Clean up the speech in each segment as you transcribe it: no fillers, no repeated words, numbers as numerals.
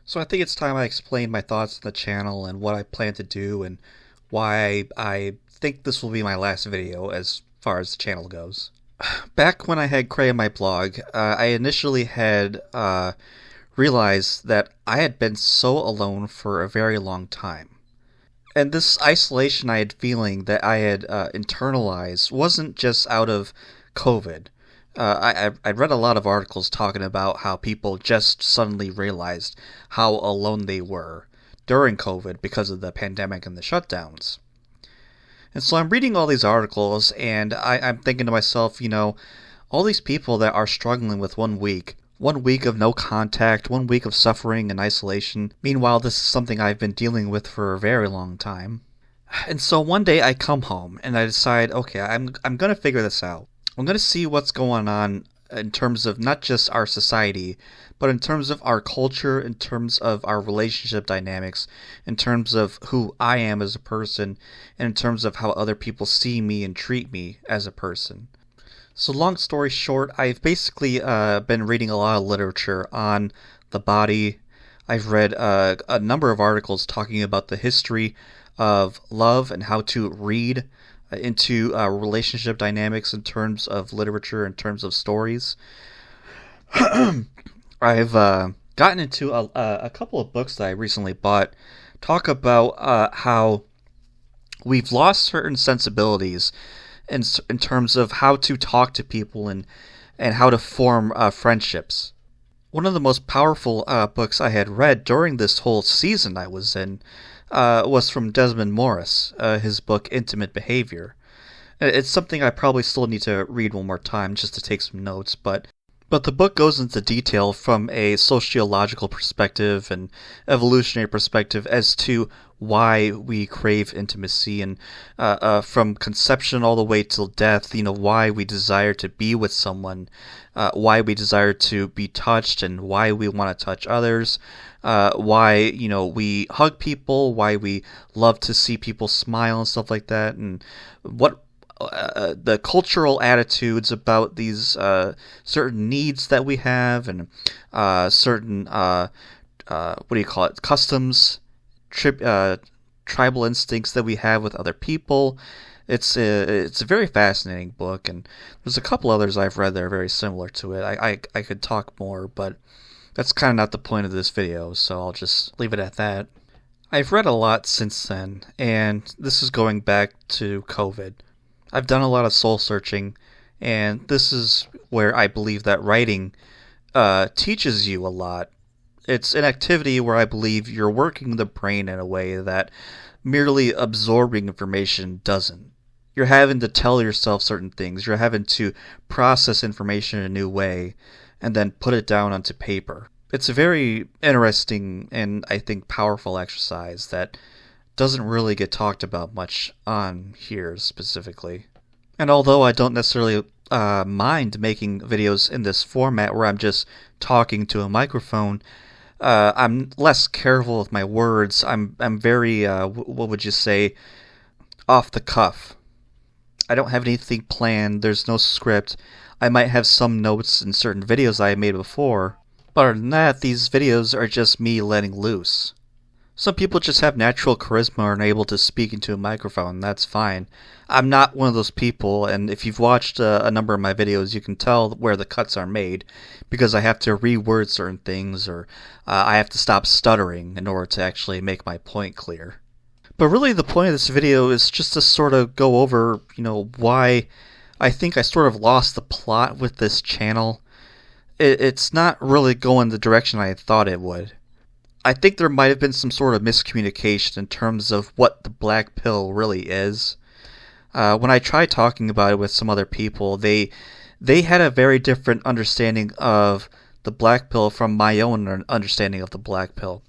So I think it's time I explain my thoughts on the channel and what I plan to do and why I think this will be my last video as far as the channel goes. Back when I had created my blog, I initially had realized that I had been so alone for a very long time. And this isolation I had feeling that I had internalized wasn't just out of COVID. I'd read a lot of articles talking about how people just suddenly realized how alone they were during COVID because of the pandemic and the shutdowns. And so I'm reading all these articles and I'm thinking to myself, all these people that are struggling with 1 week of no contact, 1 week of suffering and isolation. Meanwhile, this is something I've been dealing with for a very long time. And so one day I come home and I decide, okay, I'm going to figure this out. I'm going to see what's going on in terms of not just our society, but in terms of our culture, in terms of our relationship dynamics, in terms of who I am as a person, and in terms of how other people see me and treat me as a person. So long story short, I've basically been reading a lot of literature on the body. I've read a number of articles talking about the history of love and how to read into relationship dynamics in terms of literature, in terms of stories. I've gotten into a couple of books that I recently bought talk about how we've lost certain sensibilities in terms of how to talk to people and how to form friendships. One of the most powerful books I had read during this whole season I was in was from Desmond Morris, his book Intimate Behavior. It's something I probably still need to read one more time just to take some notes, but the book goes into detail from a sociological perspective and evolutionary perspective as to why we crave intimacy and from conception all the way till death, why we desire to be with someone, why we desire to be touched and why we want to touch others, why, we hug people, why we love to see people smile and stuff like that, and what the cultural attitudes about these certain needs that we have and certain what do you call it, customs, tribal instincts that we have with other people. It's a very fascinating book, and there's a couple others I've read that are very similar to it. I could talk more, but that's kind of not the point of this video, so I'll just leave it at that. I've read a lot since then, and this is going back to COVID. I've done a lot of soul searching, and this is where I believe that writing teaches you a lot. It's an activity where I believe you're working the brain in a way that merely absorbing information doesn't. You're having to tell yourself certain things. You're having to process information in a new way and then put it down onto paper. It's a very interesting and I think powerful exercise that doesn't really get talked about much on here specifically. And although I don't necessarily mind making videos in this format where I'm just talking to a microphone, I'm less careful with my words. I'm very, what would you say, off the cuff. I don't have anything planned. There's no script. I might have some notes in certain videos I made before, but other than that, these videos are just me letting loose. Some people just have natural charisma and are able to speak into a microphone. That's fine. I'm not one of those people, and if you've watched a number of my videos, you can tell where the cuts are made, because I have to reword certain things, or I have to stop stuttering in order to actually make my point clear. But really the point of this video is just to sort of go over, why I think I sort of lost the plot with this channel. It's not really going the direction I thought it would. I think there might have been some sort of miscommunication in terms of what the black pill really is. When I tried talking about it with some other people, they had a very different understanding of the black pill from my own understanding of the black pill.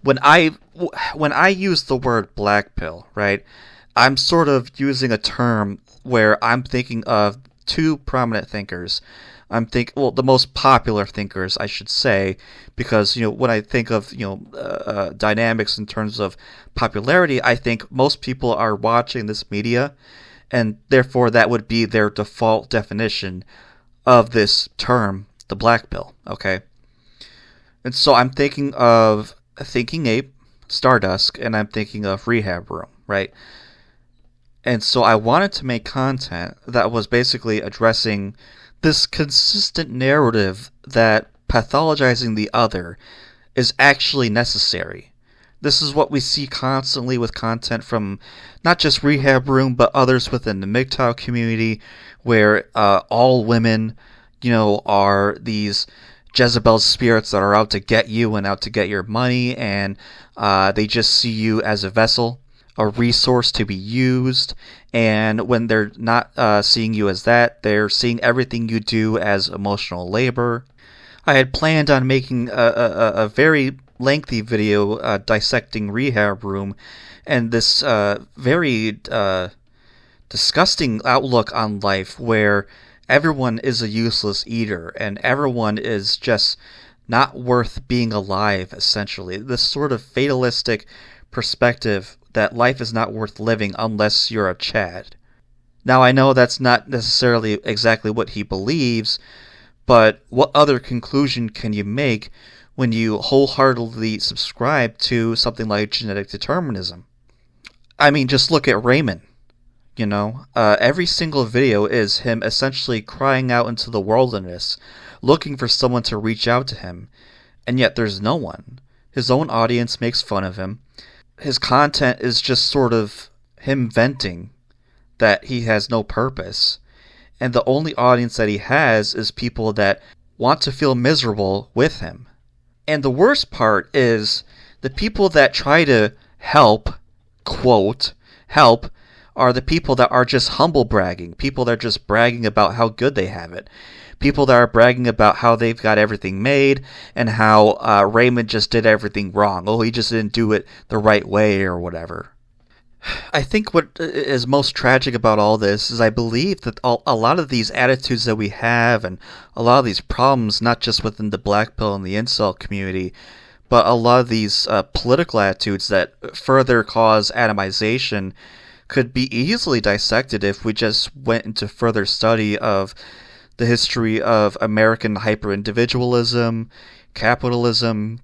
When I use the word black pill, right, I'm sort of using a term where I'm thinking of two prominent thinkers. The most popular thinkers, I should say, because, when I think of, dynamics in terms of popularity, I think most people are watching this media, and therefore that would be their default definition of this term, the black pill, okay? And so I'm thinking of Thinking Ape, Stardust, and I'm thinking of Rehab Room, right? And so I wanted to make content that was basically addressing this consistent narrative that pathologizing the other is actually necessary. This is what we see constantly with content from not just Rehab Room, but others within the MGTOW community, where all women, are these Jezebel spirits that are out to get you and out to get your money, and they just see you as a vessel, a resource to be used. And when they're not seeing you as that, they're seeing everything you do as emotional labor. I had planned on making a very lengthy video dissecting Rehab Room and this very disgusting outlook on life where everyone is a useless eater and everyone is just not worth being alive, essentially. This sort of fatalistic perspective that life is not worth living unless you're a Chad. Now, I know that's not necessarily exactly what he believes, but what other conclusion can you make when you wholeheartedly subscribe to something like genetic determinism? I mean, just look at Raymond. Every single video is him essentially crying out into the wilderness, looking for someone to reach out to him, and yet there's no one. His own audience makes fun of him. His content is just sort of him venting that he has no purpose. And the only audience that he has is people that want to feel miserable with him. And the worst part is the people that try to help, quote, help, are the people that are just humble bragging. People that are just bragging about how good they have it. People that are bragging about how they've got everything made and how Raymond just did everything wrong. Oh, he just didn't do it the right way or whatever. I think what is most tragic about all this is I believe that a lot of these attitudes that we have and a lot of these problems, not just within the black pill and the incel community, but a lot of these political attitudes that further cause atomization could be easily dissected if we just went into further study of the history of American hyper-individualism, capitalism,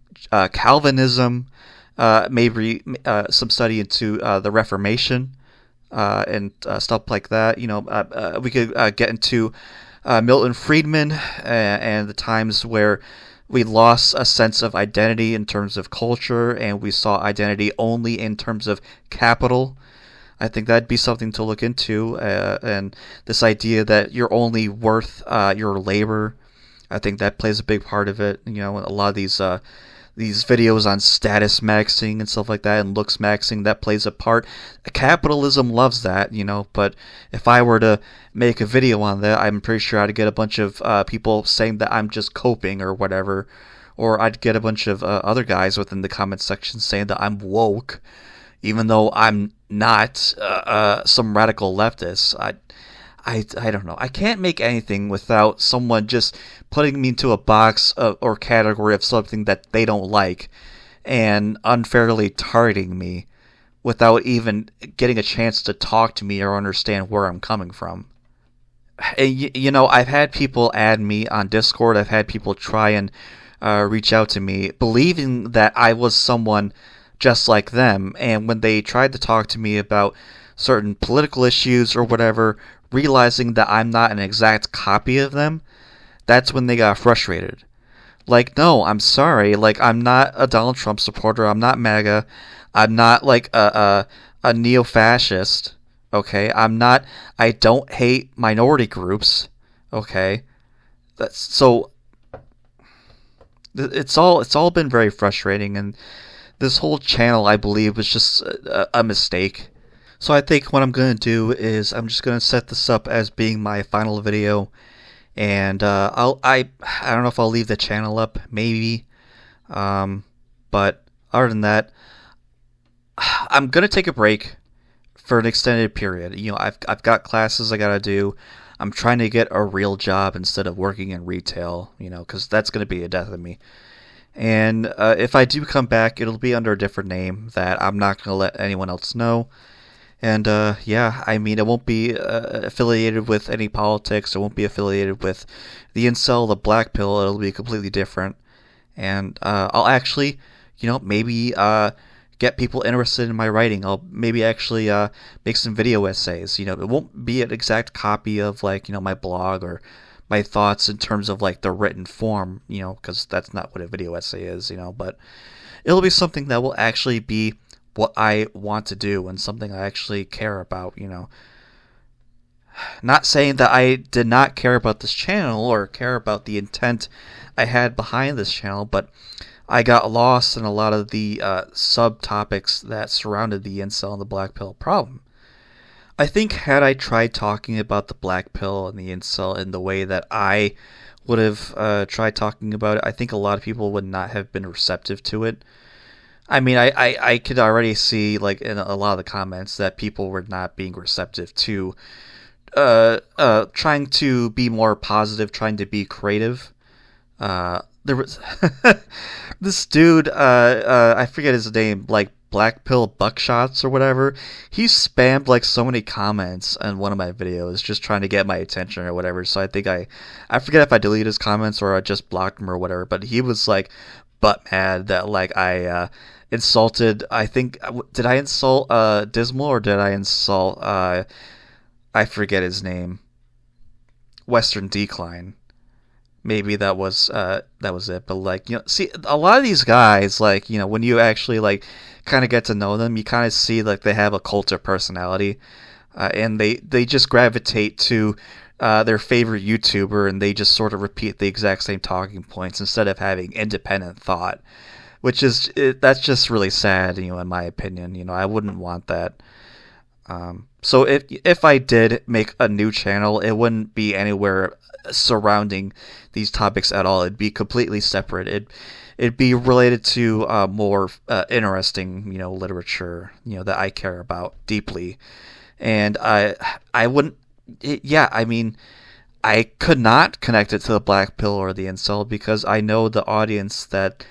Calvinism, maybe some study into the Reformation and stuff like that. We could get into Milton Friedman and the times where we lost a sense of identity in terms of culture and we saw identity only in terms of capital. I think that'd be something to look into, and this idea that you're only worth your labor. I think that plays a big part of it. A lot of these videos on status maxing and stuff like that, and looks maxing, that plays a part. Capitalism loves that, but if I were to make a video on that, I'm pretty sure I'd get a bunch of people saying that I'm just coping or whatever, or I'd get a bunch of other guys within the comment section saying that I'm woke, even though I'm not some radical leftist. I don't know. I can't make anything without someone just putting me into a box or category of something that they don't like and unfairly targeting me without even getting a chance to talk to me or understand where I'm coming from. And, I've had people add me on Discord. I've had people try and reach out to me believing that I was someone just like them, and when they tried to talk to me about certain political issues or whatever, realizing that I'm not an exact copy of them, that's when they got frustrated. Like, no, I'm sorry, I'm not a Donald Trump supporter, I'm not MAGA, I'm not a neo-fascist, okay? I don't hate minority groups, okay? It's all been very frustrating, and this whole channel, I believe, was just a mistake. So I think what I'm going to do is I'm just going to set this up as being my final video. And I don't know if I'll leave the channel up, maybe. But other than that, I'm going to take a break for an extended period. I've got classes I got to do. I'm trying to get a real job instead of working in retail, because that's going to be a death of me. And if I do come back, it'll be under a different name that I'm not going to let anyone else know. And it won't be affiliated with any politics. It won't be affiliated with the incel, the black pill. It'll be completely different. and I'll actually, maybe get people interested in my writing. I'll maybe actually make some video essays. It won't be an exact copy of like my blog or my thoughts in terms of like the written form, because that's not what a video essay is, but it'll be something that will actually be what I want to do and something I actually care about. Not saying that I did not care about this channel or care about the intent I had behind this channel, but I got lost in a lot of the subtopics that surrounded the incel and the black pill problem. I think had I tried talking about the black pill and the incel in the way that I would have tried talking about it, I think a lot of people would not have been receptive to it. I mean, I could already see, like, in a lot of the comments that people were not being receptive to trying to be more positive, trying to be creative. There was this dude, I forget his name, like Black Pill Buckshots or whatever. He spammed like so many comments on one of my videos just trying to get my attention or whatever. So I think I forget if I deleted his comments or I just blocked him or whatever. But he was like butt mad that like I insulted. I think did I insult Dismal or did I insult I forget his name, Western Decline. Maybe that was it. But like see a lot of these guys, like when you actually like kind of get to know them, you kind of see like they have a cult of personality, and they just gravitate to their favorite YouTuber, and they just sort of repeat the exact same talking points instead of having independent thought, which is that's just really sad, in my opinion. I wouldn't want that. So if I did make a new channel, it wouldn't be anywhere surrounding these topics at all. It'd be completely separate. It'd be related to more interesting, literature, that I care about deeply, and I wouldn't. I mean, I could not connect it to the black pill or the incel because I know the audience that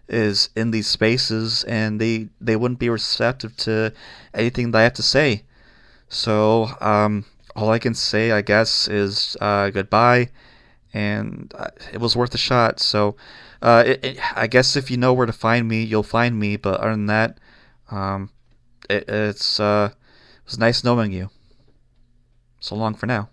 is in these spaces, and they wouldn't be receptive to anything that I have to say. So all I can say, I guess, is goodbye, and it was worth a shot. So I guess if you know where to find me, you'll find me. But other than that, it was nice knowing you. So long for now.